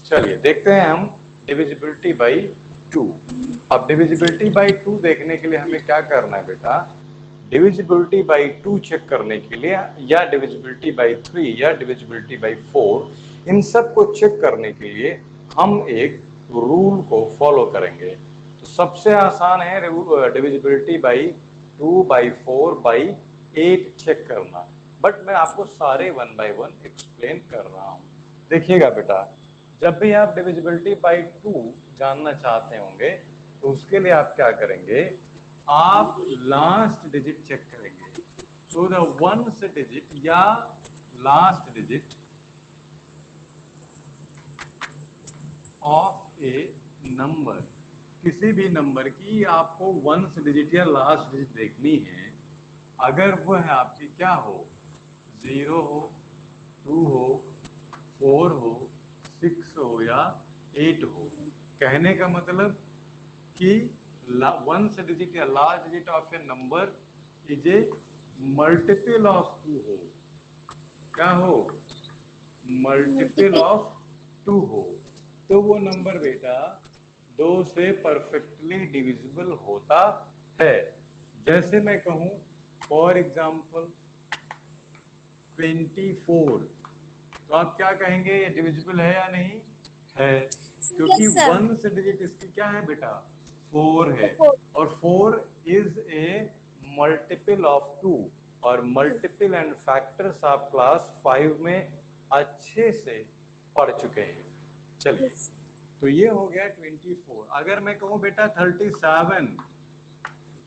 चलिए देखते हैं हम डिविजिबिलिटी बाई 2। अब डिविजिबिलिटी बाई 2 देखने के लिए हमें क्या करना है बेटा, डिविजिबिलिटी बाई 2 चेक करने के लिए या डिविजिबिलिटी बाई 3 या डिविजिबिलिटी बाई 4, इन सब को चेक करने के लिए हम एक रूल को फॉलो करेंगे। तो सबसे आसान है divisibility by 2 by 4 by 8 check करना, बट मैं आपको सारे 1 बाई 1 एक्सप्लेन कर रहा हूं। देखिएगा बेटा, जब भी आप डिविजिबिलिटी बाई 2 जानना चाहते होंगे तो उसके लिए आप क्या करेंगे, आप लास्ट डिजिट चेक करेंगे। सो द वंस डिजिट या last digit of A number, किसी भी नंबर की आपको वंस डिजिट या लास्ट डिजिट देखनी है। अगर वह आपकी क्या हो, 0 हो, 2 हो, 4 हो, 6 हो या 8 हो। कहने का मतलब कि वंस डिजिट या last digit of A number is a multiple of 2 हो। क्या हो, मल्टीपल ऑफ 2 हो, तो वो नंबर बेटा 2 से परफेक्टली डिविजिबल होता है। जैसे मैं कहूं फॉर एग्जाम्पल 24, तो आप क्या कहेंगे, ये डिविजिबल है या नहीं है, क्योंकि Yes, sir. वंस डिजिट इसकी क्या है बेटा, 4 है, Four. और 4 इज ए मल्टीपल ऑफ 2, और मल्टीपल एंड फैक्टर्स आप क्लास 5 में अच्छे से पढ़ चुके हैं। चलिए, Yes. तो ये हो गया 24। अगर मैं कहूं बेटा 37,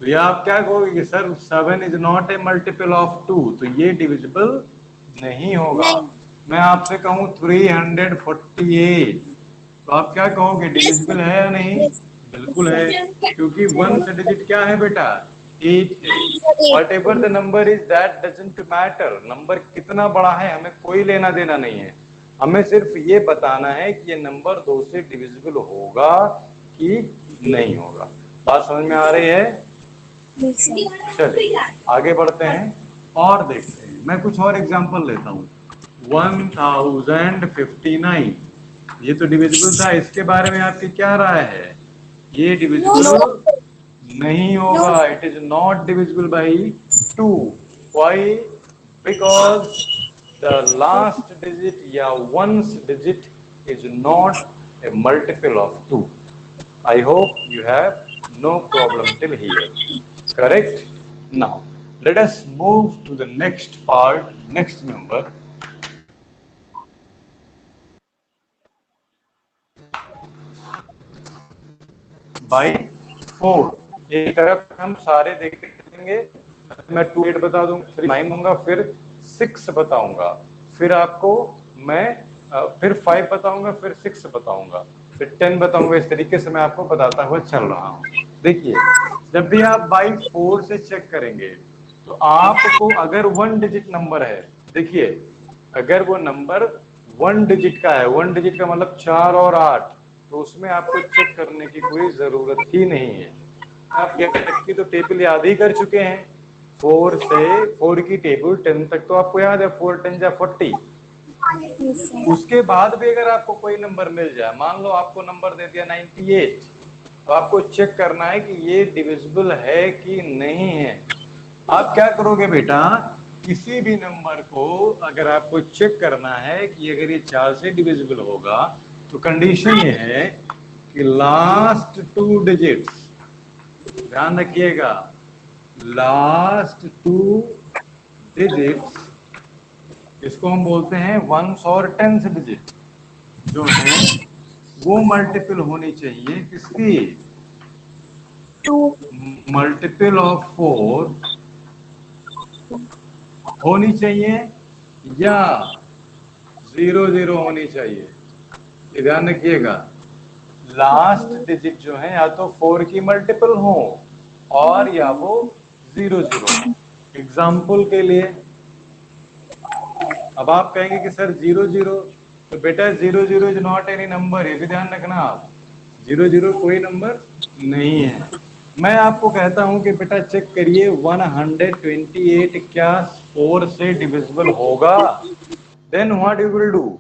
तो ये आप क्या कहोगे कि sir 7 is not a multiple of 2, तो ये डिविजिबल नहीं होगा। नहीं. मैं आपसे कहूं 348, तो आप क्या कहोगे, Yes, डिविजिबल sir. है या नहीं, Yes. बिल्कुल है, क्योंकि वन से डिजिट क्या है बेटा, 8 है। Eight. What ever the number is that doesn't matter, number कितना बड़ा है हमें कोई लेना देना नहीं है, हमें सिर्फ ये बताना है कि ये नंबर 2 से डिविजिबल होगा कि नहीं होगा। बात समझ में आ रही है। Yes, sir. चलिए आगे बढ़ते हैं और देखते हैं। मैं कुछ और एग्जांपल लेता हूँ। 1059, ये तो डिविजिबल था, इसके बारे में आपकी क्या राय है, ये डिविजिबल No. नहीं No. होगा, it is not divisible by 2। Why, because the last digit या ones digit is not a multiple of 2। I hope you have no problem till here. Correct? Now, let us move to the next part, next number. By 4। एक तरफ हम सारे देखेंगे, मैं 2 8 बता दूंगा, 3 9 दूंगा, फिर 6 बताऊंगा, फिर आपको मैं फिर 5 बताऊंगा, फिर 6 बताऊंगा, फिर 10 बताऊंगा। इस तरीके से मैं आपको बताता हुआ चल रहा हूँ। देखिए, जब भी आप बाई 4 से चेक करेंगे तो आपको अगर 1 डिजिट नंबर है, देखिए अगर वो नंबर 1 डिजिट का है, 1 डिजिट का मतलब 4 और 8, तो उसमें आपको चेक करने की कोई जरूरत ही नहीं है। आप 10 तक की तो टेबल याद ही कर चुके हैं, 4 से 4 की टेबल 10 तक तो आपको याद है, 4 10 जा 40। Yes, sir. उसके बाद भी अगर आपको कोई नंबर मिल जाए, मान लो आपको नंबर दे दिया 98, तो आपको चेक करना है कि ये डिविजिबल है कि नहीं है। आप क्या करोगे बेटा, किसी भी नंबर को अगर आपको चेक करना है कि अगर ये 4 से डिविजिबल होगा, तो कंडीशन ये है कि लास्ट 2 डिजिट्स, ध्यान रखिएगा, लास्ट 2 डिजिट्स, इसको हम बोलते हैं वंस और टेंथ डिजिट, जो है वो मल्टीपल होनी चाहिए किसकी, Two. मल्टीपल ऑफ 4 होनी चाहिए या 0 0 होनी चाहिए। ये ध्यान रखिएगा, लास्ट डिजिट जो है या तो 4 की मल्टीपल हो और या वो 0 0 हो। एग्जाम्पल के लिए, अब आप कहेंगे कि सर 0 0, तो बेटा 0 0 इज नॉट एनी नंबर, ये भी ध्यान रखना आप, 0 0 कोई नंबर नहीं है। मैं आपको कहता हूं कि बेटा चेक करिए 128 क्या 4 से डिविजिबल होगा, then what you will do,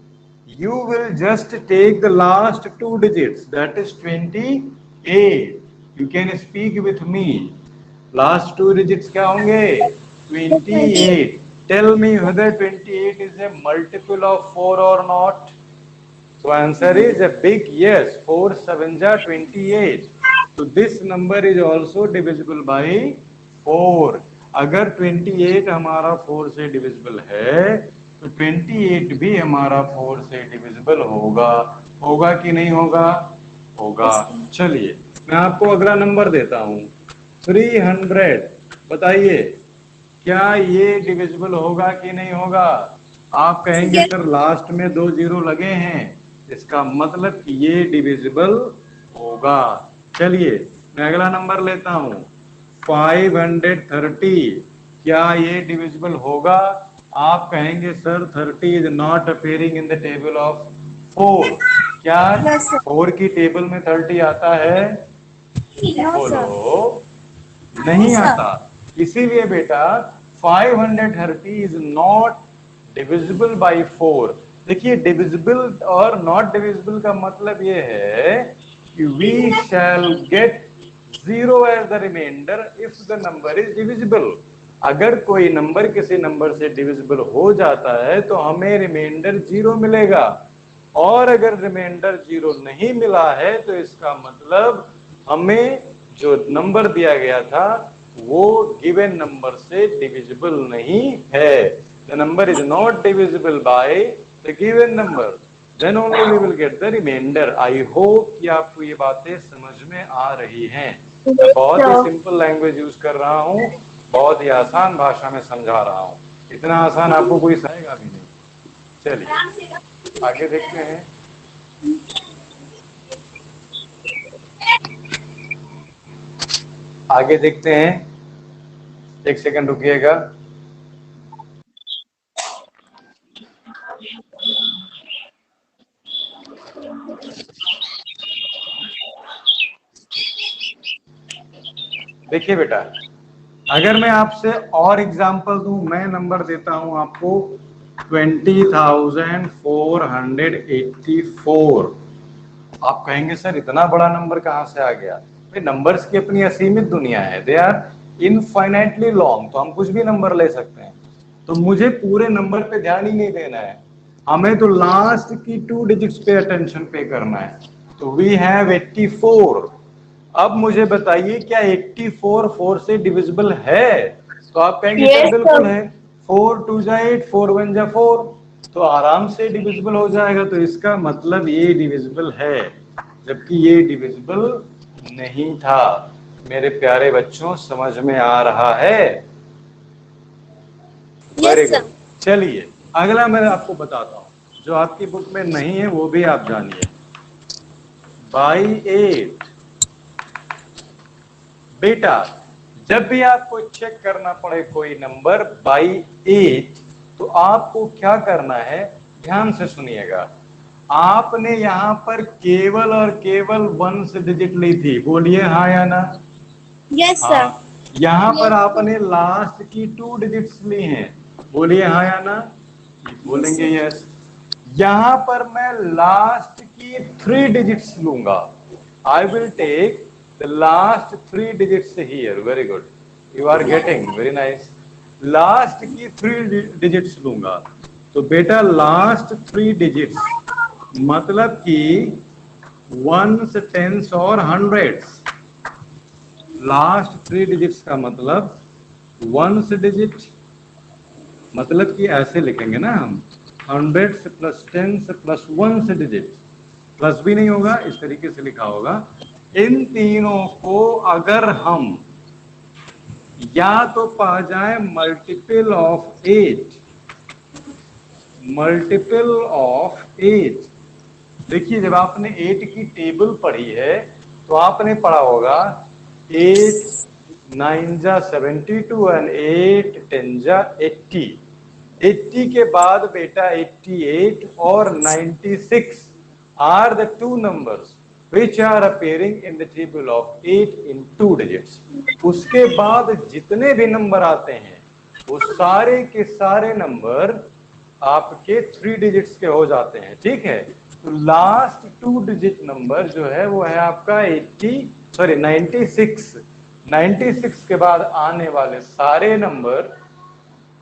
you will just take the last two digits, that is 28. You can speak with me. Last two digits क्या होंगे? 28. Tell me whether 28 is a multiple of 4 or not. So answer is a big yes. 4 7 ja 28. So this number is also divisible by 4. अगर 28 हमारा 4 से divisible है तो 28 भी हमारा 4 से डिविजिबल होगा। होगा कि नहीं होगा? होगा। चलिए मैं आपको अगला नंबर देता हूं 300। बताइए क्या ये डिविजिबल होगा कि नहीं होगा? आप कहेंगे सर लास्ट में 2 जीरो लगे हैं, इसका मतलब कि ये डिविजिबल होगा। चलिए मैं अगला नंबर लेता हूं 530। क्या ये डिविजिबल होगा? आप कहेंगे sir 30 is not appearing in the table of 4। क्या Yes, sir. 4 की टेबल में 30 आता है? No, sir. बोलो नहीं sir. आता। इसीलिए बेटा 530 इज नॉट डिविजिबल बाय 4। देखिए डिविजिबल और नॉट डिविजिबल का मतलब ये है कि we shall get 0 as the remainder if the number is divisible. अगर कोई नंबर किसी नंबर से डिविजिबल हो जाता है तो हमें रिमाइंडर 0 मिलेगा, और अगर रिमाइंडर 0 नहीं मिला है तो इसका मतलब हमें जो नंबर दिया गया था वो गिवन नंबर से डिविजिबल नहीं है। The number is not divisible by the given number, then only we will get the remainder. I hope कि आपको ये बातें समझ में आ रही हैं। मैं बहुत ही सिंपल लैंग्वेज यूज कर रहा हूँ, बहुत ही आसान भाषा में समझा रहा हूँ। इतना आसान आपको कोई सहेगा भी नहीं। चलिए आगे देखते हैं। आगे देखते हैं, एक सेकंड रुकिएगा। देखिए बेटा अगर मैं आपसे और एग्जांपल दूं, मैं नंबर देता हूं आपको 20,484। आप कहेंगे सर इतना बड़ा नंबर कहां से आ गया? भाई नंबर्स की अपनी असीमित दुनिया है, दे आर इनफाइनाइटली लॉन्ग, तो हम कुछ भी नंबर ले सकते हैं। तो मुझे पूरे नंबर पे ध्यान ही नहीं देना है, हमें तो लास्ट की 2 डिजिट्स पे अटेंशन पे करना है। तो वी हैव 84। अब मुझे बताइए क्या 84 4 से डिविजिबल है? तो आप कहेंगे Yes, सर बिल्कुल sir. है। 4 2 जा 8, 4 1 जा 4, तो आराम से डिविजिबल हो जाएगा। तो इसका मतलब ये डिविजिबल है, जबकि ये डिविजिबल नहीं था। मेरे प्यारे बच्चों समझ में आ रहा है? Very Yes, sir. गुड। चलिए अगला मैं आपको बताता हूं, जो आपकी बुक में नहीं है वो भी आप जानिए। बाई 8। बेटा जब भी आपको चेक करना पड़े कोई नंबर बाई 8 तो आपको क्या करना है, ध्यान से सुनिएगा। आपने यहां पर केवल और केवल 1 डिजिट ली थी, बोलिए हाँ या ना? Yes, sir. हाँ। यहां पर आपने लास्ट की 2 डिजिट्स ली हैं, बोलिए हाँ या ना? बोलेंगे यस। यहां पर मैं लास्ट की 3 डिजिट्स लूंगा। I will take the last 3 digits here. Very good, you are getting very nice. Last की 3 डिजिट्स लूंगा। तो बेटा लास्ट 3 डिजिट्स मतलब कि वंस, टेंस और हंड्रेड्स। लास्ट 3 डिजिट्स का मतलब वंस डिजिट, मतलब कि ऐसे लिखेंगे ना हम, hundreds plus tens plus ones digit, plus भी नहीं होगा, इस तरीके से लिखा होगा। इन तीनों को अगर हम या तो पा जाए मल्टीपल ऑफ 8, मल्टीपल ऑफ 8। देखिए जब आपने 8 की टेबल पढ़ी है तो आपने पढ़ा होगा 8 9 जा 72 एंड 8 10 जा 80। 80 के बाद बेटा 88 और 96 are the two numbers which are appearing in the table of 8 in 2 digits। उसके बाद जितने भी नंबर आते हैं वो सारे के सारे नंबर आपके 3 डिजिट्स के हो जाते हैं, ठीक है। तो लास्ट 2 डिजिट नंबर जो है वो है आपका 96। 96 के बाद आने वाले सारे नंबर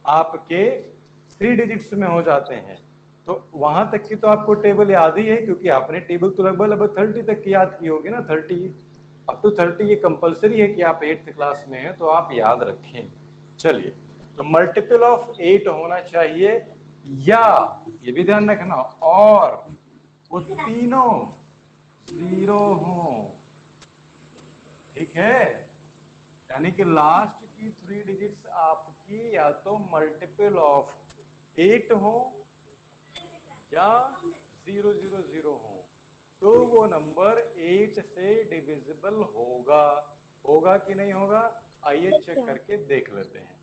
आपके 3 डिजिट्स में हो जाते हैं। तो वहां तक की तो आपको टेबल याद ही है, क्योंकि आपने टेबल तो लगभग 30 तक की याद की होगी ना। 30 अप टू 30 ये कंपलसरी है कि आप 8th क्लास में हैं तो आप याद रखें। चलिए, तो मल्टीपल ऑफ 8 होना चाहिए, या ये भी ध्यान रखना, और वो तीनों 0 हों, ठीक है। यानी कि लास्ट की 3 डिजिट्स आपकी या तो मल्टीपल ऑफ 8 हो या 000 हो, तो वो नंबर 8 से डिविजिबल होगा। होगा कि नहीं होगा, आइए Yes, चेक sir. करके देख लेते हैं।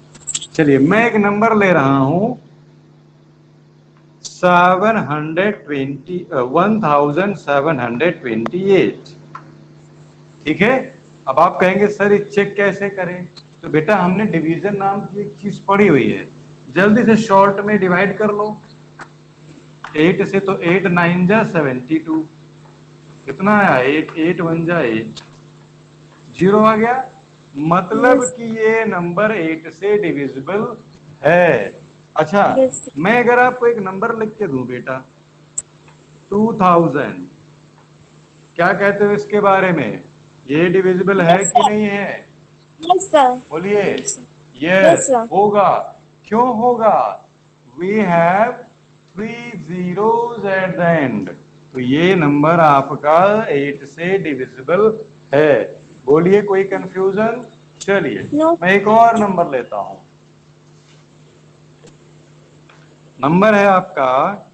चलिए, मैं एक नंबर ले रहा हूं 1728, ठीक है। अब आप कहेंगे सर ये चेक कैसे करें, तो बेटा हमने डिवीजन नाम की एक चीज पढ़ी हुई है, जल्दी से शॉर्ट में डिवाइड कर लो 8 से। तो 8 9 जा 72, कितना आया 8 8 1 जा 8, 0 आ गया। मतलब Yes. कि ये नंबर 8 से डिविजिबल है। अच्छा, Yes. मैं अगर आपको एक नंबर लिख के दूं बेटा 2000, क्या कहते हो इसके बारे में, ये डिविजिबल है Yes, कि sir. नहीं है? Yes, sir. बोलिए। Yes, yes, sir. होगा। क्यों होगा, we have 3 zeros at the end, तो ये नंबर आपका 8 से डिविजिबल है। बोलिए, कोई कंफ्यूजन? चलिए, No. मैं एक और नंबर लेता हूं। नंबर है आपका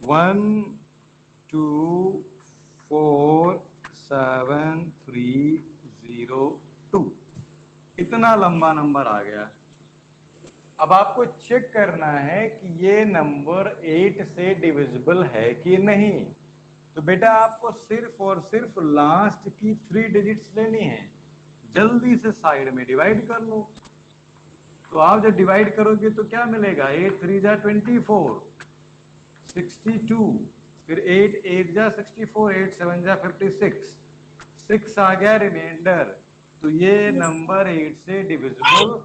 1247302, इतना लंबा नंबर आ गया। अब आपको चेक करना है कि ये नंबर 8 से डिविजिबल है कि नहीं। तो बेटा आपको सिर्फ और सिर्फ लास्ट की 3 डिजिट्स लेनी है, जल्दी से साइड में डिवाइड कर लो। तो आप जब डिवाइड करोगे तो क्या मिलेगा, 8 3 जा 24, 62, फिर 8 8 जा 64, 8 7 जा 56, 6 आ गया रिमाइंडर। तो ये नंबर 8 से डिविजिबल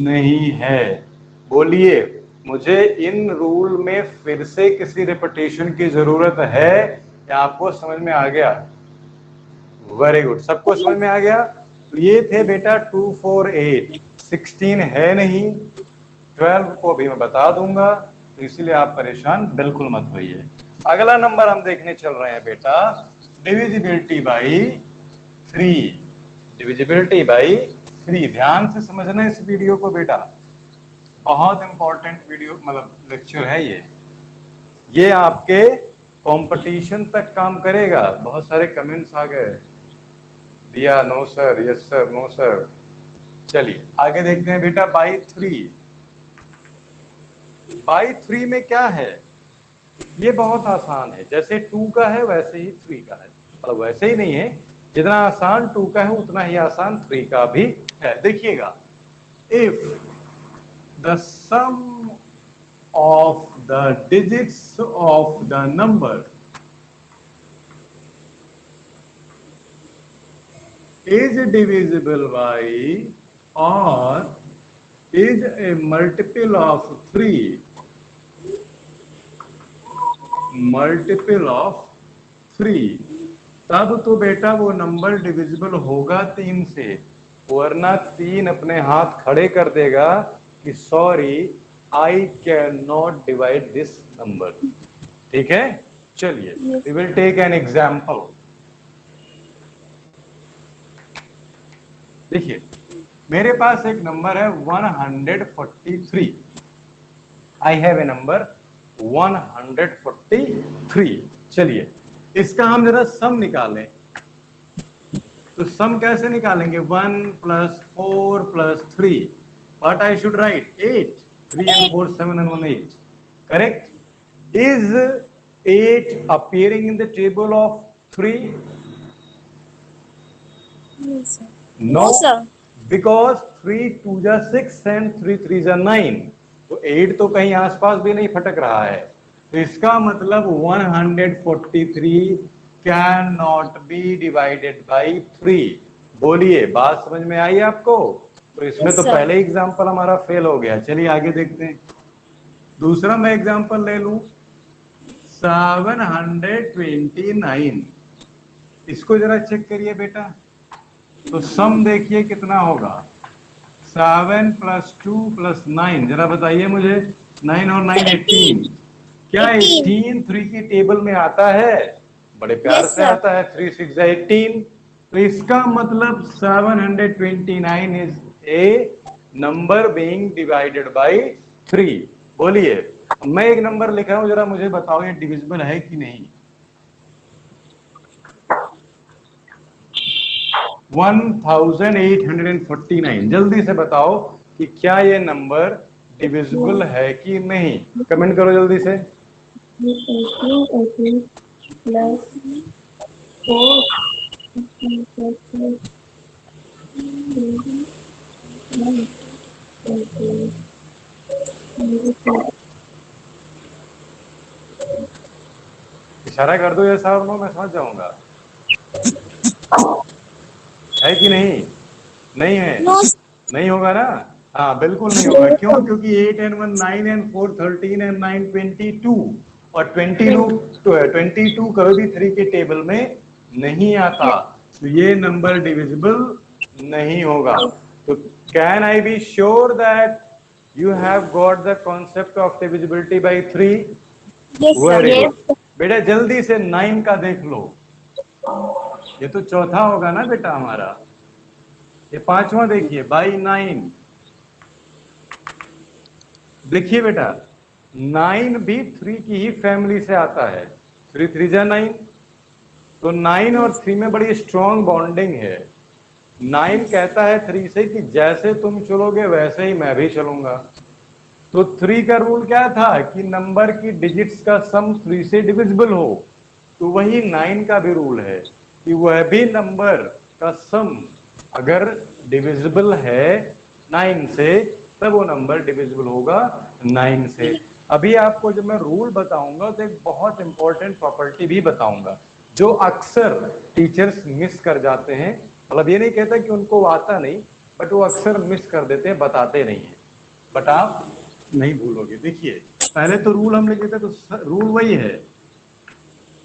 नहीं है। बोलिए, मुझे इन रूल में फिर से किसी रिपीटेशन की जरूरत है या आपको समझ में आ गया? वेरी गुड, सबको समझ में आ गया। तो ये थे बेटा 2 4 8, 16 है नहीं, 12 को भी मैं बता दूंगा, तो इसलिए आप परेशान बिल्कुल मत होइए। अगला नंबर हम देखने चल रहे हैं बेटा, डिविजिबिलिटी बाई 3। डिविजिबिलिटी बाई 3, ध्यान से समझना इस वीडियो को बेटा, बहुत इंपॉर्टेंट वीडियो मतलब लेक्चर है ये आपके कंपटीशन तक काम करेगा। बहुत सारे कमेंट्स आ गए, दिया no sir, yes sir, no sir. चलिए आगे देखते हैं बेटा, बाई 3। बाई 3 में क्या है, ये बहुत आसान है, जैसे 2 का है वैसे ही 3 का है, मतलब वैसे ही नहीं है, जितना आसान 2 का है उतना ही आसान 3 का भी है। देखिएगा, if the sum of the digits of the number is divisible by or is a multiple of 3, multiple of 3, तब तो बेटा वो नंबर डिविजिबल होगा 3 से, वरना 3 अपने हाथ खड़े कर देगा कि sorry I cannot divide this दिस नंबर, ठीक है। चलिए, Yes. We will take an example. देखिए, मेरे पास एक नंबर है 143, आई हैव ए नंबर 143। चलिए, इसका हम जरा सम निकालें। तो सम कैसे निकालेंगे, 1 + 4 + 3, what I should write, 8, 3 and 4 7 and 1 8, correct? Is 8 appearing in the table of 3? Yes, sir. No, No, sir. because 3 2 ja 6 and 3 3 ja 9, तो 8 तो कहीं आसपास भी नहीं फटक रहा है, तो इसका मतलब 143 can not be divided by 3। बोलिए, बात समझ में आई आपको? तो इसमें Yes, तो sir. पहले एग्जाम्पल हमारा फेल हो गया। चलिए आगे देखते हैं। दूसरा मैं एग्जाम्पल ले लूं, 729। इसको जरा चेक करिए बेटा। तो सम देखिए कितना होगा, 7 + 2 + 9, जरा बताइए मुझे। 9 और 9 18। क्या 18. 18 3 की टेबल में आता है? बड़े प्यार Yes, से sir. आता है, 3 6 18। तो इसका मतलब 729 is a number being divided by 3। बोलिए, मैं एक नंबर लिख रहा हूं, जरा मुझे बताओ ये डिविजिबल है कि नहीं। 1849। जल्दी से बताओ कि क्या ये नंबर डिविजिबल है कि नहीं। कमेंट करो जल्दी से। 18 plus 4 plus 9. इशारा कर दो ऐसा और नो, मैं समझ जाऊंगा। है कि नहीं? नहीं है? No, नहीं होगा ना? हाँ बिल्कुल नहीं होगा। क्यों? क्योंकि 8 and 1 9 and 4 13 and 9 22, और 22 कभी भी 3 के टेबल में नहीं आता, तो ये नंबर डिविजिबल नहीं होगा। तो can I be sure that you have got the concept of divisibility by 3? yes, sir. Very Yes. Good बेटा। जल्दी से 9 का देख लो, ये तो चौथा होगा ना बेटा हमारा। ये पांचवा देखिए, बाई 9। देखिए बेटा, 9 भी 3 की ही फैमिली से आता है। 3 3 जा 9। तो 9 और 3 में बड़ी स्ट्रॉन्ग बॉन्डिंग है। 9 कहता है 3 से कि जैसे तुम चलोगे वैसे ही मैं भी चलूंगा। तो 3 का रूल क्या था कि नंबर की डिजिट्स का सम 3 से डिविजिबल हो। तो वही 9 का भी रूल है कि वह भी नंबर का सम अगर डिविजिबल है 9 से, तब वो नंबर डिविजिबल होगा 9 से। अभी आपको जब मैं रूल बताऊंगा तो एक बहुत इंपॉर्टेंट प्रॉपर्टी भी बताऊंगा जो अक्सर टीचर्स मिस कर जाते हैं। मतलब ये नहीं कहता कि उनको आता नहीं, बट वो अक्सर मिस कर देते हैं, बताते नहीं है। बट आप नहीं भूलोगे। देखिए, पहले तो रूल हम लिखे थे, तो रूल वही है,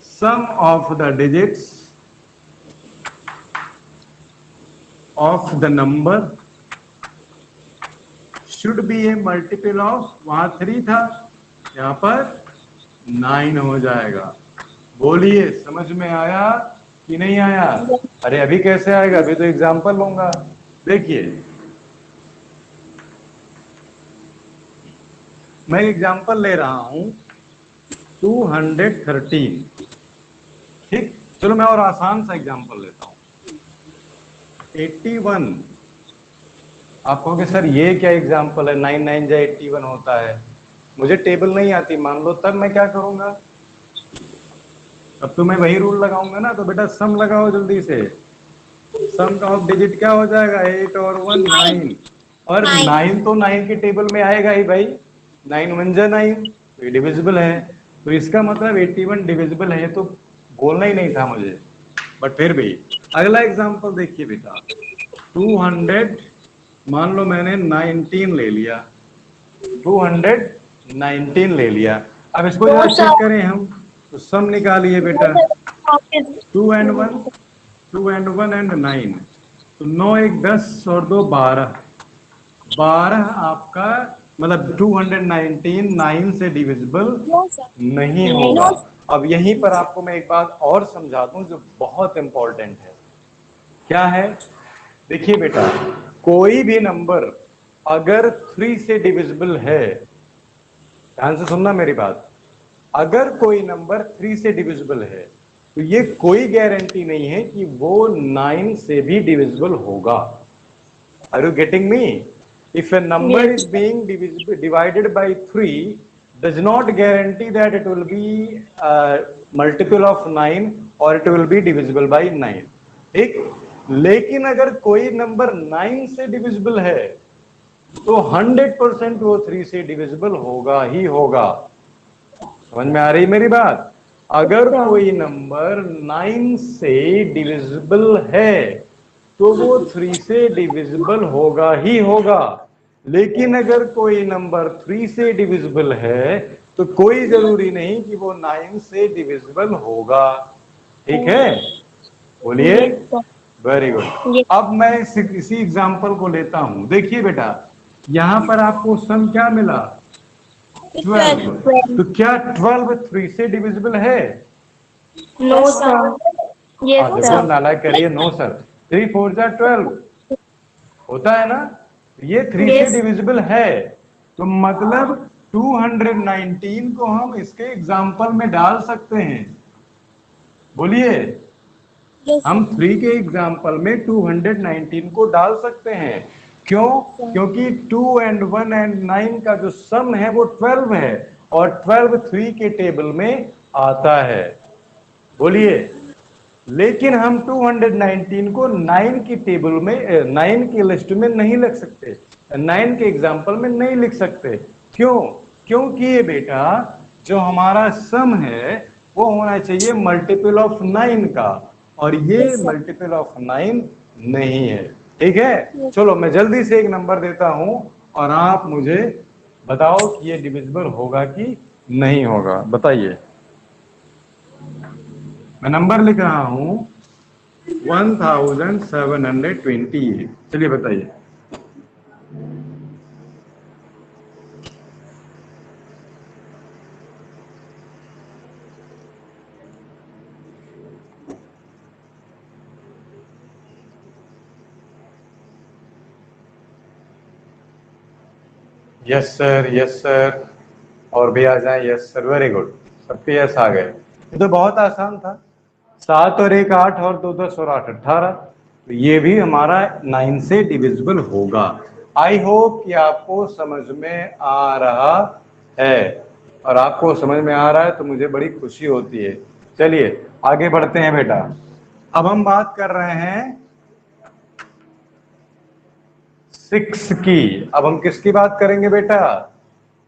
sum of the digits of the number should be a multiple of, वहां 3 था, यहां पर 9 हो जाएगा। बोलिए, समझ में आया कि नहीं आया? अरे अभी कैसे आएगा, अभी तो एग्जाम्पल लूंगा। देखिए, मैं एग्जाम्पल ले रहा हूं 213। ठीक, चलो मैं और आसान सा एग्जाम्पल लेता हूं, 81। आप कहोगे सर ये क्या एग्जाम्पल है, 9 9 जा 81 होता है। मुझे टेबल नहीं आती मान लो, तब मैं क्या करूंगा? अब तो मैं वही रूल लगाऊंगा ना। तो बेटा सम लगाओ जल्दी से। सम ऑफ डिजिट क्या हो जाएगा? 8 और 1 9। और 9 तो 9 के टेबल में आएगा ही भाई। 9 1 जा 9, तो ये डिविजिबल है। तो इसका मतलब 81 डिविजिबल है। तो बोलना ही नहीं था मुझे, बट फिर भी। अगला एग्जाम्पल देखिए बेटा, 200, मान लो मैंने 19 ले लिया, 219 ले लिया। अब इसको जरा चेक करें हम, तो सम निकालिए बेटा। 2 and 1, 2 and 1 and 9, तो 9 1 10 और 2 12। 12 आपका मतलब 219 9 से डिविजिबल No, sir. नहीं होगा। अब यहीं पर आपको मैं एक बात और समझा दूं जो बहुत इंपॉर्टेंट है। क्या है? देखिए बेटा, कोई भी नंबर अगर 3 से डिविजिबल है, ध्यान से सुनना मेरी बात, अगर कोई नंबर 3 से डिविजिबल है, तो ये कोई गारंटी नहीं है कि वो 9 से भी डिविजिबल होगा। Are you getting me? If a number Yes. is being divided by 3 does not guarantee that it will be multiple of 9 or it will be divisible by 9। ठीक, लेकिन अगर कोई नंबर 9 से डिविजिबल है, तो 100% वो 3 से डिविजिबल होगा ही होगा। समझ में आ रही मेरी बात? अगर कोई नंबर 9 से डिविजिबल है तो वो 3 से डिविजिबल होगा ही होगा। लेकिन अगर कोई नंबर 3 से डिविजिबल है तो कोई जरूरी नहीं कि वो 9 से डिविजिबल होगा। ठीक है, बोलिए। Yes, sir. Very good. Yes. अब मैं इसी एग्जांपल को लेता हूं। देखिए बेटा, यहां पर आपको सम क्या मिला? 12। 12. तो क्या 12 3 से डिविजिबल है? No, sir. Yes, हाँ देखो, sir. नालायक कह रही है नो सर। 3 4 जा 12 होता है ना, ये 3 से Yes. डिविजिबल है। तो मतलब 219 को हम इसके एग्जाम्पल में डाल सकते हैं। बोलिए, Yes, हम sir. 3 के एग्जाम्पल में 219 को डाल सकते हैं। क्यों? क्योंकि 2 and 1 and 9 का जो सम है वो 12 है और 12 3 के टेबल में आता है। बोलिए, लेकिन हम 219 को 9 की टेबल में 9 की लिस्ट में नहीं लिख सकते, 9 के एग्जाम्पल में नहीं लिख सकते। क्यों? क्योंकि ये बेटा जो हमारा सम है वो होना चाहिए मल्टीपल ऑफ 9 का, और ये Yes, sir. मल्टीपल ऑफ 9 नहीं है। ठीक है, Yes. चलो मैं जल्दी से एक नंबर देता हूं और आप मुझे बताओ कि ये डिविजिबल होगा कि नहीं होगा। बताइए, मैं नंबर लिख रहा हूं 1728। चलिए बताइए। Yes sir, yes sir. और भी आ जाए। Yes sir, very good. सबके यस आ गए। ये तो बहुत आसान था। 7 और 1 8 और 2 10 और 8 18। तो ये भी हमारा 9 से डिविजिबल होगा। आई होप कि आपको समझ में आ रहा है, और आपको समझ में आ रहा है तो मुझे बड़ी खुशी होती है। चलिए आगे बढ़ते हैं बेटा। अब हम बात कर रहे हैं 6 की। अब हम किसकी बात करेंगे बेटा?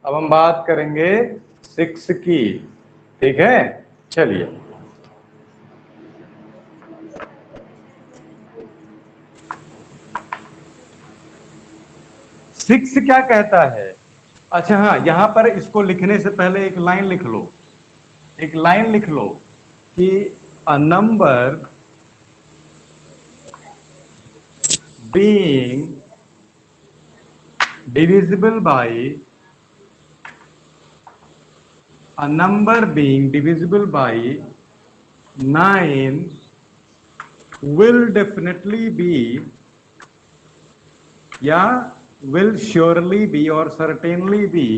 अब हम बात करेंगे 6 की। ठीक है, चलिए। 6 क्या कहता है? अच्छा हाँ, यहां पर इसको लिखने से पहले एक लाइन लिख लो। एक लाइन लिख लो कि a number being divisible by a number being divisible by 9 will definitely be, या will surely be और certainly be,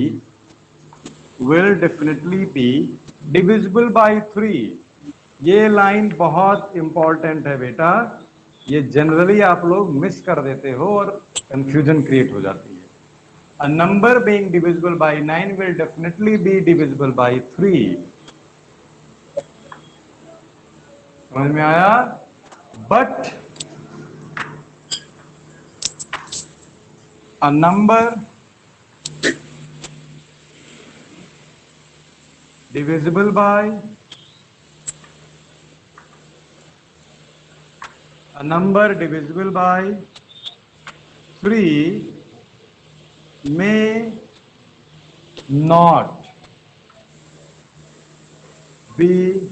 will definitely be divisible by 3। ये लाइन बहुत इंपॉर्टेंट है बेटा। ये जनरली आप लोग मिस कर देते हो और कंफ्यूजन क्रिएट हो जाती है। A number being divisible by 9 will definitely be divisible by 3। समझ में आया? But a number divisible by a number divisible by 3 may not be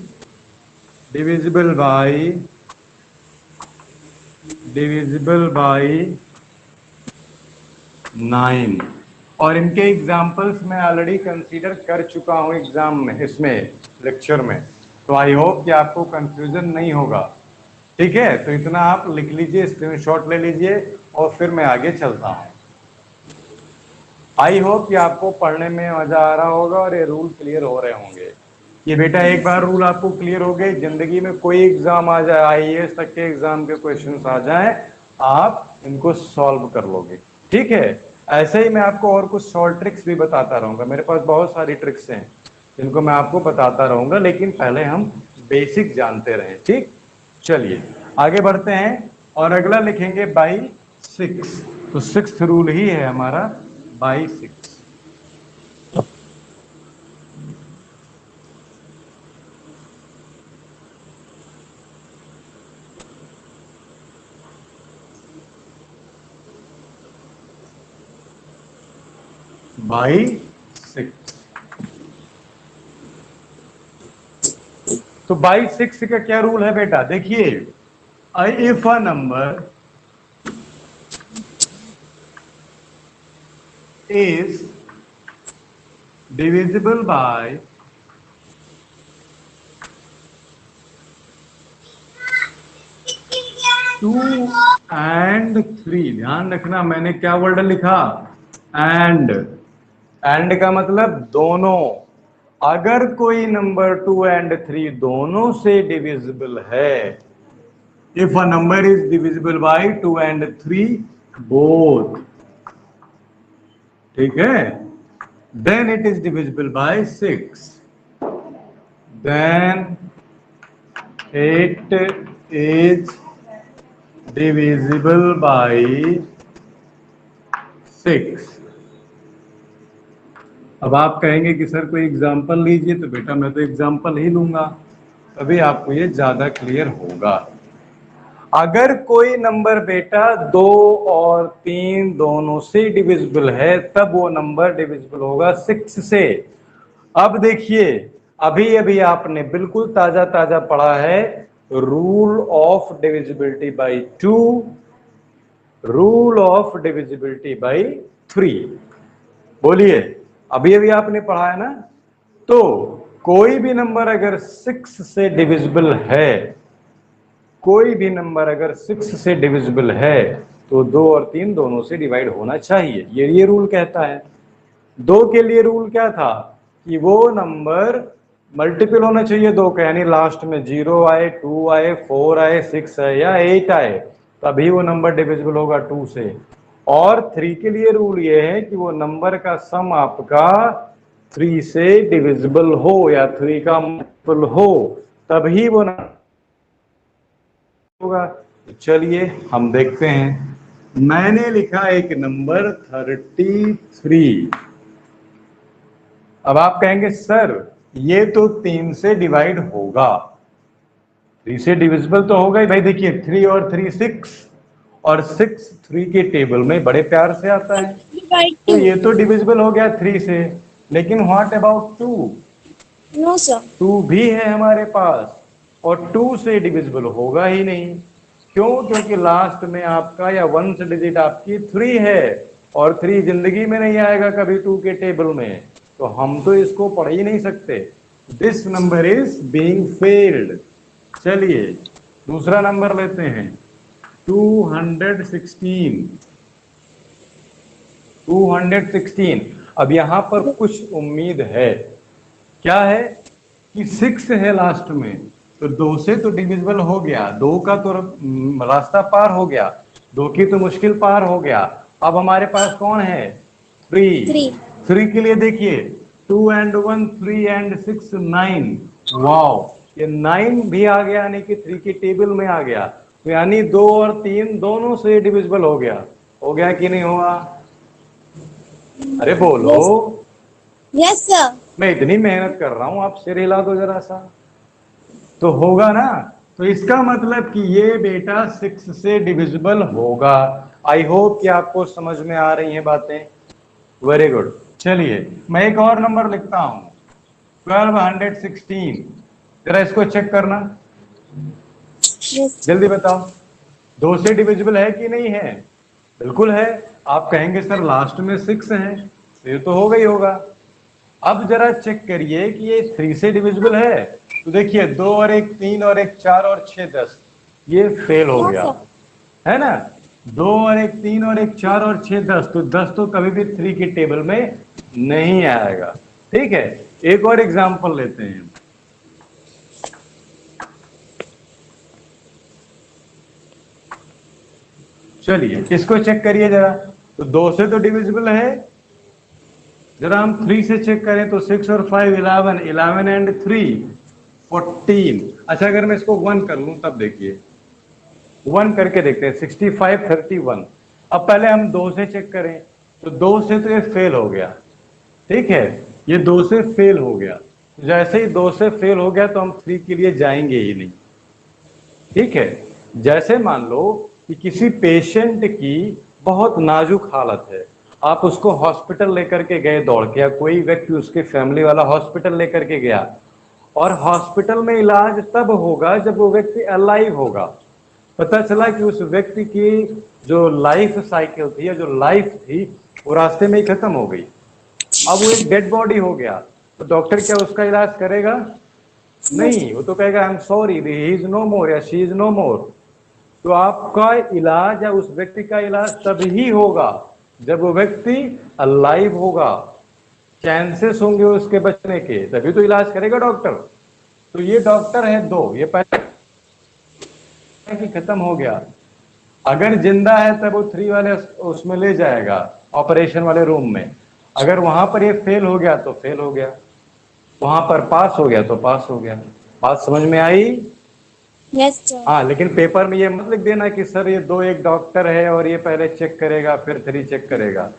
divisible by 9। और इनके एग्जाम्पल्स मैं ऑलरेडी कंसीडर कर चुका हूं एग्जाम में, इसमें लेक्चर में। तो आई होप कि आपको कंफ्यूजन नहीं होगा। ठीक है, तो इतना आप लिख लीजिए, स्क्रीनशॉट ले लीजिए और फिर मैं आगे चलता हूं। आई होप कि आपको पढ़ने में मजा आ रहा होगा और ये रूल क्लियर हो रहे होंगे। ये बेटा एक बार रूल आपको क्लियर हो गए, जिंदगी में कोई एग्जाम आ जाए, आईएएस तक के एग्जाम के क्वेश्चंस आ जाएं, आप इनको सॉल्व कर लोगे। ठीक है, ऐसे ही मैं आपको और कुछ शॉर्ट ट्रिक्स भी बताता रहूंगा। मेरे पास बहुत सारी ट्रिक्स हैं जिनको मैं आपको बताता रहूंगा, लेकिन पहले हम बेसिक जानते रहें। ठीक, चलिए आगे बढ़ते हैं और अगला लिखेंगे बाई 6। तो सिक्स्थ रूल ही है हमारा बाई 6। बाई 6। तो बाई 6 का क्या रूल है बेटा, देखिए, if a number is divisible by 2 and 3, ध्यान रखना मैंने क्या वर्ड लिखा, एंड का मतलब दोनों। अगर कोई नंबर 2 एंड 3 दोनों से डिविजिबल है, if a number is divisible by 2 and 3 both, ठीक है, then it is divisible by 6, then it is divisible by 6। अब आप कहेंगे कि सर कोई एग्जांपल लीजिए, तो बेटा मैं तो एग्जांपल ही लूंगा, तभी आपको ये ज्यादा क्लियर होगा। अगर कोई नंबर बेटा 2 और 3 दोनों से डिविजिबल है, तब वो नंबर डिविजिबल होगा 6 से। अब देखिए, अभी अभी आपने बिल्कुल ताजा ताजा पढ़ा है rule of divisibility bye 2, rule of divisibility bye 3। बोलिए, अभी अभी आपने पढ़ा है ना। तो कोई भी नंबर अगर 6 से डिविजिबल है, कोई भी नंबर अगर 6 से डिविजिबल है, तो 2 और 3 दोनों से डिवाइड होना चाहिए, ये रूल कहता है। 2 के लिए रूल क्या था कि वो नंबर मल्टीपल होना चाहिए 2 का, यानी लास्ट में 0 आए, 2 आए, 4 आए, 6 आए या 8 आए, तभी वो नंबर डिविजिबल होगा 2 से। और 3 के लिए रूल ये है कि वो नंबर का सम आपका 3 से डिविजिबल हो या 3 का मल्टीपल हो, तभी वो होगा। तो चलिए हम देखते हैं। मैंने लिखा एक नंबर 33। अब आप कहेंगे सर ये तो 3 से डिवाइड होगा, 3 से डिविजिबल तो होगा ही भाई। देखिए 3 और 3 6, और 6 3 के टेबल में बड़े प्यार से आता है, तो ये तो डिविजिबल हो गया 3 से। लेकिन व्हाट अबाउट 2? नो सर, 2 भी है हमारे पास, और 2 से डिविजिबल होगा ही नहीं। क्यों? क्योंकि लास्ट में आपका या 1st डिजिट आपकी 3 है, और 3 जिंदगी में नहीं आएगा कभी 2 के टेबल में, तो हम तो इसको पढ़ ही नहीं सकते। This number is being failed. चलिए दूसरा नंबर लेते हैं, 216। 216। अब यहां पर कुछ उम्मीद है, क्या है कि 6 है लास्ट में, तो 2 से तो डिविजिबल हो गया, 2 का तो रास्ता पार हो गया, 2 की तो मुश्किल पार हो गया। अब हमारे पास कौन है? 3। 3 के लिए देखिए, 2 and 1 3 and 6 9। वाओ, ये 9 भी आ गया, यानी कि 3 के टेबल में आ गया, तो यानी 2 और 3 दोनों से डिविजिबल हो गया। हो गया कि नहीं हुआ? अरे बोलो। Yes sir. मैं इतनी मेहनत कर रहा हूं, आप सिर हिला दो जरा सा, तो होगा ना। तो इसका मतलब कि ये बेटा 6 से डिविजिबल होगा। आई होप कि आपको समझ में आ रही हैं बातें। Very good. चलिए मैं एक और नंबर लिखता हूं, 1216। जरा इसको चेक करना, जल्दी बताओ, 2 से डिविजिबल है कि नहीं है? बिल्कुल है। आप कहेंगे सर लास्ट में 6 है, तो ये तो होगा ही होगा। अब जरा चेक करिए कि ये 3 से डिविजिबल है, तो देखिए 2 और 1 3 और 1 4 और 6 10, ये फेल हो गया है ना। 2 और 1 3 और 1 4 और 6 10, तो 10 तो कभी भी 3 के टेबल में नहीं आएगा। ठीक है, एक और एग्जांपल लेते हैं। चलिए इसको चेक करिए जरा, तो 2 से तो डिविजिबल है। जरा हम 3 से चेक करें तो 6 और 5 11, 11 एंड 3 14। अच्छा अगर मैं इसको 1 कर लूं तब देखिए, 1 करके देखते हैं, 65 31। अब पहले हम 2 से चेक करें, तो 2 से तो ये फेल हो गया, ठीक है, ये 2 से फेल हो गया। जैसे ही 2 से फेल हो गया तो हम 3 के लिए जाएंगे ही नहीं, ठीक है। जैसे मान लो कि किसी पेशेंट की बहुत नाजुक हालत है, आप उसको हॉस्पिटल लेकर के गए दौड़ के, या कोई व्यक्ति उसके फैमिली वाला हॉस्पिटल लेकर के गया, और हॉस्पिटल में इलाज तब होगा जब वो व्यक्ति अलाइव होगा। पता चला कि उस व्यक्ति की जो लाइफ साइकिल थी या जो लाइफ थी वो रास्ते में ही खत्म हो गई। अब वो एक डेड बॉडी हो गया, तो डॉक्टर क्या उसका इलाज करेगा? नहीं, वो तो कहेगा I am sorry he is no more या शी इज नो मोर। तो आपका इलाज या उस व्यक्ति का इलाज तभी होगा जब वो व्यक्ति अलाइव होगा, चांसेस होंगे उसके बचने के, तभी तो इलाज करेगा डॉक्टर। तो ये डॉक्टर है 2, ये पहले कि खत्म हो गया, अगर जिंदा है तब वो 3 वाले उसमें ले जाएगा ऑपरेशन वाले रूम में। अगर वहां पर ये फेल हो गया तो फेल हो गया, वहां पर पास हो गया तो पास हो गया। बात समझ में आई? Yes sir. हाँ, लेकिन पेपर में ये मत लिख देना कि सर ये 2 एक डॉक्टर है और ये पहले चेक करेगा फिर 3 चेक करेगा।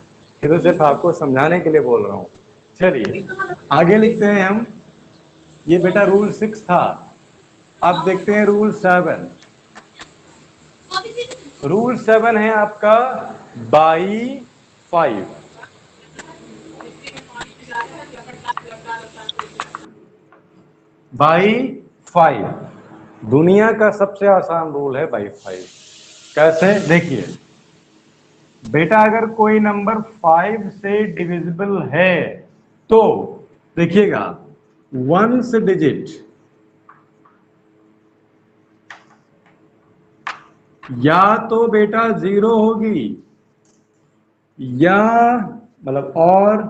ये तो सिर्फ आपको समझाने के लिए बोल रहा हूँ। चलिए आगे लिखते हैं हम। ये बेटा रूल 6 था। अब देखते हैं रूल 7। रूल 7 है आपका बाई 5। बाई 5 दुनिया का सबसे आसान रूल है बाई 5। कैसे? देखिए बेटा, अगर कोई नंबर 5 से डिविजिबल है तो देखिएगा, वंस डिजिट या तो बेटा 0 होगी, या मतलब और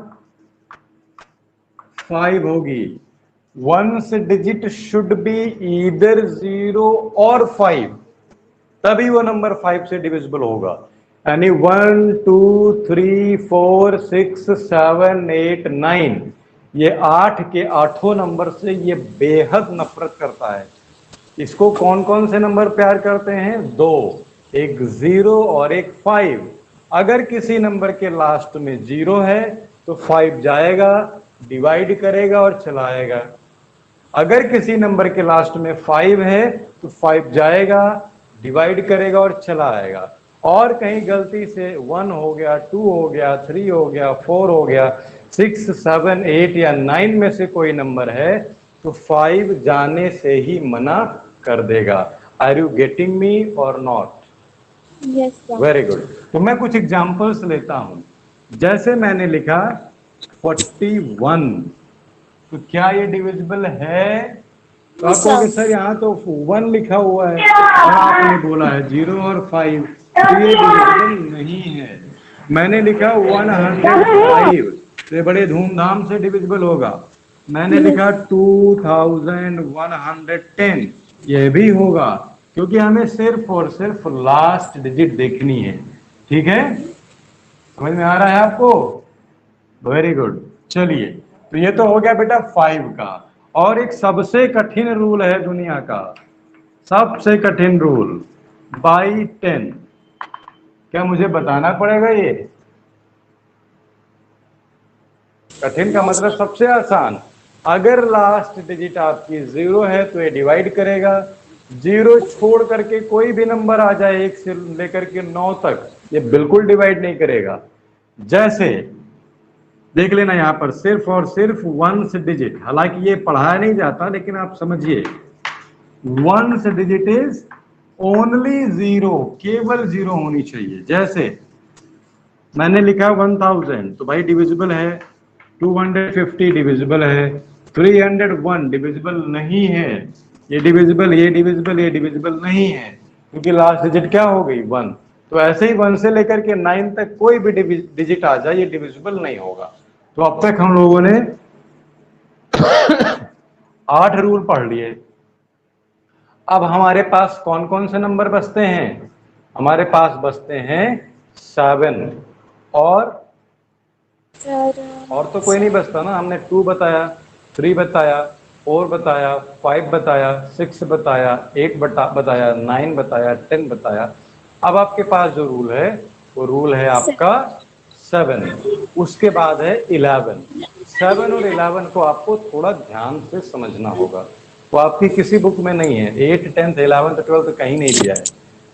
5 होगी। Ones digit should be either 0 और 5, तभी वो नंबर 5 से डिविजिबल होगा। यानी 1 2 3 4 6 7 8 9, ये 8 के 8 नंबर से ये बेहद नफरत करता है। इसको कौन कौन से नंबर प्यार करते हैं? 2, एक 0 और एक 5। अगर किसी नंबर के लास्ट में 0 है तो 5 जाएगा, डिवाइड करेगा और चलाएगा। अगर किसी नंबर के लास्ट में 5 है तो 5 जाएगा, डिवाइड करेगा और चला आएगा। और कहीं गलती से 1 हो गया, 2 हो गया, 3 हो गया, 4 हो गया, 6 7 8 या 9 में से कोई नंबर है तो 5 जाने से ही मना कर देगा। आर यू गेटिंग मी और not? Yes sir. Very good. तो मैं कुछ एग्जांपल्स लेता हूं। जैसे मैंने लिखा 41, तो क्या ये डिविजिबल है? तो आप कहोगे सर यहाँ तो 1 लिखा हुआ है और आपने बोला है 0 और 5, तो ये डिविजिबल नहीं है। मैंने लिखा 105, तो ये बड़े धूमधाम से डिविजिबल होगा। मैंने लिखा 2110, ये भी होगा, क्योंकि हमें सिर्फ और सिर्फ लास्ट डिजिट देखनी है। ठीक है, समझ में आ रहा है आपको? Very good. चलिए, तो ये तो हो गया बेटा 5 का। और एक सबसे कठिन रूल है दुनिया का, सबसे कठिन रूल, बाई 10। क्या मुझे बताना पड़ेगा? ये कठिन का मतलब सबसे आसान। अगर लास्ट डिजिट आपकी 0 है तो ये डिवाइड करेगा। 0 छोड़ करके कोई भी नंबर आ जाए 1 से लेकर के 9 तक, ये बिल्कुल डिवाइड नहीं करेगा। जैसे देख लेना यहाँ पर, सिर्फ और सिर्फ 1 डिजिट, हालांकि ये पढ़ाया नहीं जाता लेकिन आप समझिए, 1 डिजिट इज ओनली 0, केवल 0 होनी चाहिए। जैसे मैंने लिखा 1000, तो भाई डिविजिबल है। 250 डिविजिबल है। 301 डिविजिबल नहीं है। ये डिविजिबल, ये डिविजिबल, ये डिविजिबल नहीं है, क्योंकि लास्ट डिजिट क्या हो गई? 1। तो ऐसे ही 1 से लेकर के 9 तक कोई भी डिजिट आ जाए ये डिविजिबल नहीं होगा। तो अब तक हम लोगों ने 8 रूल पढ़ लिए। अब हमारे पास कौन कौन से नंबर बचते हैं? हमारे पास बचते हैं 7, और तो कोई नहीं बचता ना। हमने 2 बताया, 3 बताया, 4 बताया, 5 बताया, 6 बताया, 8 बताया, 9 बताया, 10 बताया। अब आपके पास जो रूल है वो रूल है आपका 7। उसके बाद है 11। 7 और 11 को आपको थोड़ा ध्यान से समझना होगा। वो आपकी किसी बुक में नहीं है। 8, 10, 11, 12 कहीं नहीं दिया है।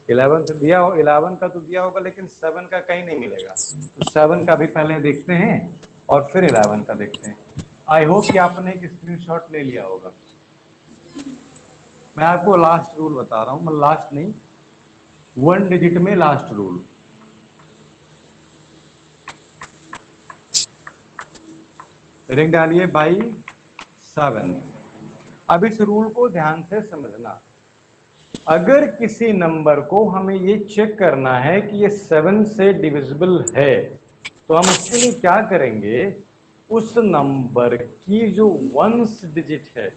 11 दिया हो, 11 का तो दिया होगा, लेकिन 7 का कहीं नहीं मिलेगा। तो 7 का भी पहले देखते हैं और फिर 11 का देखते हैं। आई होप कि आपने एक स्क्रीनशॉट ले लिया होगा। मैं आपको लास्ट रूल बता रहा हूं, मतलब लास्ट नहीं, 1 डिजिट में लास्ट रूल। रिंग डालिए बाई 7। अब इस रूल को ध्यान से समझना। अगर किसी नंबर को हमें ये चेक करना है कि ये 7 से डिविजिबल है, तो हम उसके लिए क्या करेंगे, उस नंबर की जो 1s डिजिट है,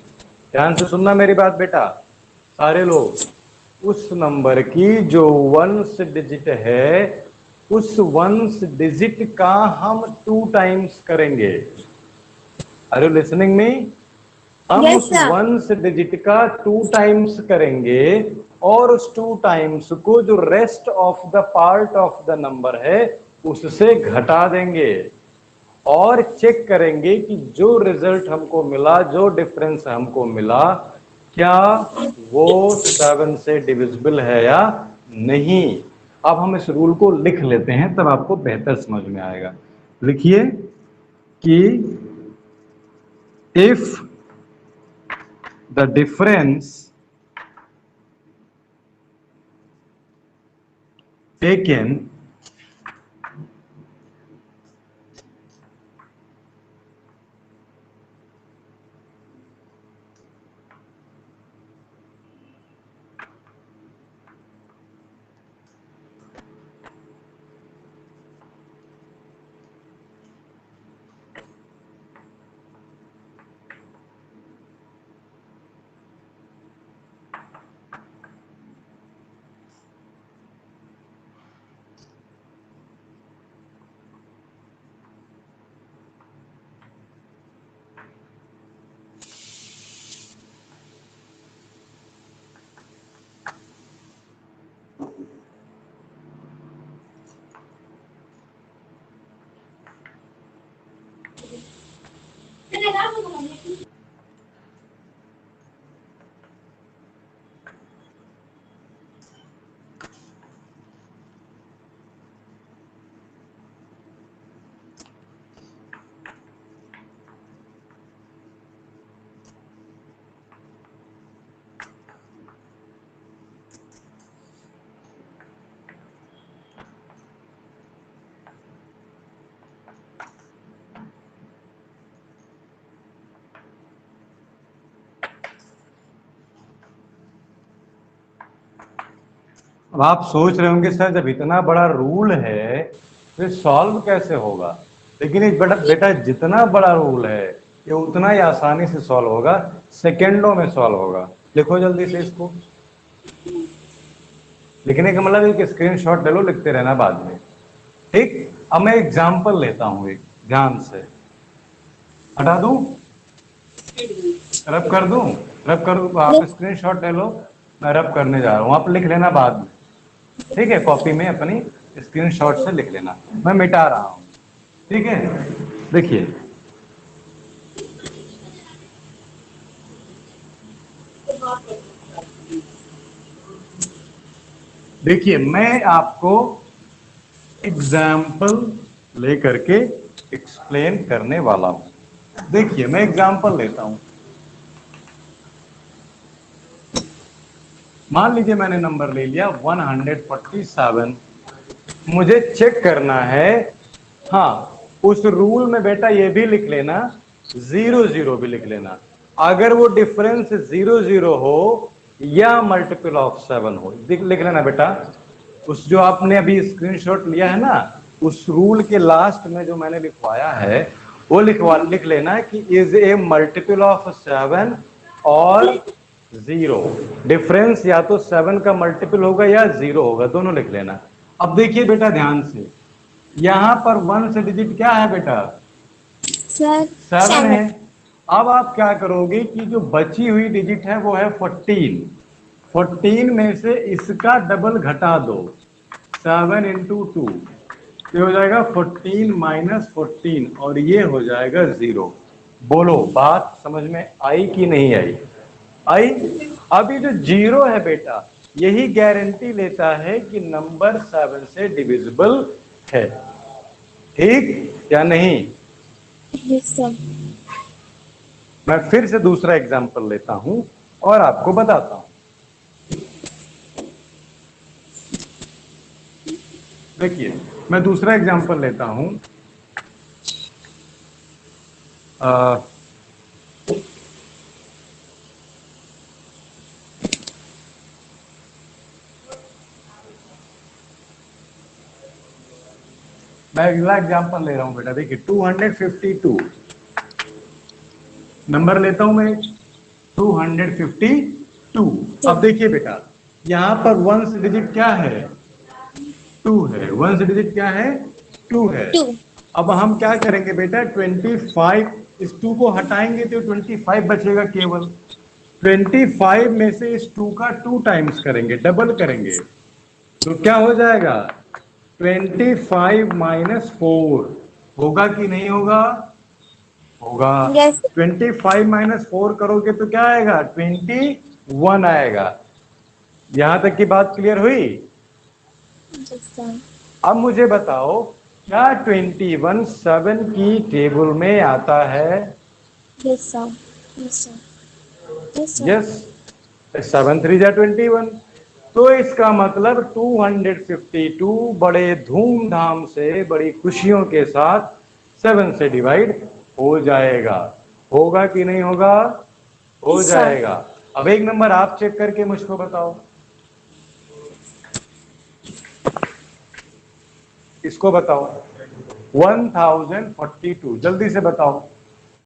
ध्यान से सुनना मेरी बात बेटा सारे लोग, उस नंबर की जो 1s डिजिट है, उस 1s डिजिट का हम 2 टाइम्स करेंगे। Are you listening me? हम Yes, उस sir. 1s डिजिट का 2 टाइम्स करेंगे और उस 2 टाइम्स को जो rest of the part of the number है उससे घटा देंगे और चेक करेंगे कि जो रिजल्ट हमको मिला, जो डिफरेंस हमको मिला, क्या वो 7 से डिविजिबल है या नहीं। अब हम इस रूल को लिख लेते हैं, तब आपको बेहतर समझ में आएगा। लिखिए कि इफ the difference taken अब आप सोच रहे होंगे सर जब इतना बड़ा रूल है तो सॉल्व कैसे होगा, लेकिन एक बेटा बेटा जितना बड़ा रूल है ये उतना ही आसानी से सॉल्व होगा, सेकेंडों में सॉल्व होगा। लिखो जल्दी से इसको। लिखने का मतलब एक स्क्रीनशॉट ले लो, लिखते रहना बाद में, ठीक। अब मैं एग्जाम्पल लेता हूं, एक ध्यान से। हटा दूं, रब कर दूं, रब कर दूं, आप स्क्रीनशॉट ले लो, मैं रब करने जा रहा हूं, आप लिख लेना बाद में, ठीक है। कॉपी में अपनी स्क्रीनशॉट से लिख लेना, मैं मिटा रहा हूं, ठीक है। देखिए देखिए मैं आपको एग्जाम्पल लेकर के एक्सप्लेन करने वाला हूं। देखिए मैं एग्जाम्पल लेता हूं। मान लीजिए मैंने नंबर ले लिया 147। मुझे चेक करना है, हाँ उस रूल में बेटा ये भी लिख लेना, 0 भी लिख लेना। अगर वो डिफरेंस 0 हो या मल्टीपल ऑफ 7 हो, लिख लेना बेटा। उस जो आपने अभी स्क्रीनशॉट लिया है ना, उस रूल के लास्ट में जो मैंने लिखवाया है वो लिख लेना कि इज ए मल्टीपल ऑफ 7 और 0। डिफरेंस या तो 7 का मल्टीपल होगा या 0 होगा, दोनों लिख लेना। अब देखिए बेटा ध्यान से, यहां पर 1 से डिजिट क्या है बेटा, Sir. 7 है। अब आप क्या करोगे कि जो बची हुई डिजिट है वो है 14। 14 में से इसका डबल घटा दो, 7 × 2, ये हो जाएगा 14 माइनस 14 और ये हो जाएगा 0। बोलो बात समझ में आई कि नहीं आई? आई। अभी जो 0 है बेटा, यही गारंटी लेता है कि नंबर 7 से डिविजिबल है। ठीक या नहीं? Yes sir. मैं फिर से दूसरा एग्जांपल लेता हूं और आपको बताता हूं। देखिए, मैं दूसरा एग्जांपल लेता हूं। मैं अगला एग्जांपल ले रहा हूं बेटा। देखिए 252 नंबर लेता हूं मैं 252। अब देखिए बेटा, यहां पर वंस डिजिट क्या है? 2 है। वंस डिजिट क्या है? 2 है। 2। अब हम क्या करेंगे बेटा, 25 इस 2 को हटाएंगे तो 25 बचेगा केवल। 25 में से इस 2 का 2 टाइम्स करेंगे, डबल करेंगे, तो क्या हो जाएगा? 25 माइनस 4 होगा कि नहीं होगा? होगा। यस 25 माइनस 4 करोगे तो क्या आएगा? 21 आएगा। यहां तक की बात क्लियर हुई? सर। अब मुझे बताओ, क्या 21 7 की टेबल में आता है? Yes sir. Yes sir. Yes sir. Yes. 7 3 जा 21। तो इसका मतलब 252 बड़े धूमधाम से, बड़ी खुशियों के साथ 7 से डिवाइड हो जाएगा। होगा कि नहीं होगा? हो यस सर। जाएगा। अब एक नंबर आप चेक करके मुझको बताओ। इसको बताओ 1042, जल्दी से बताओ।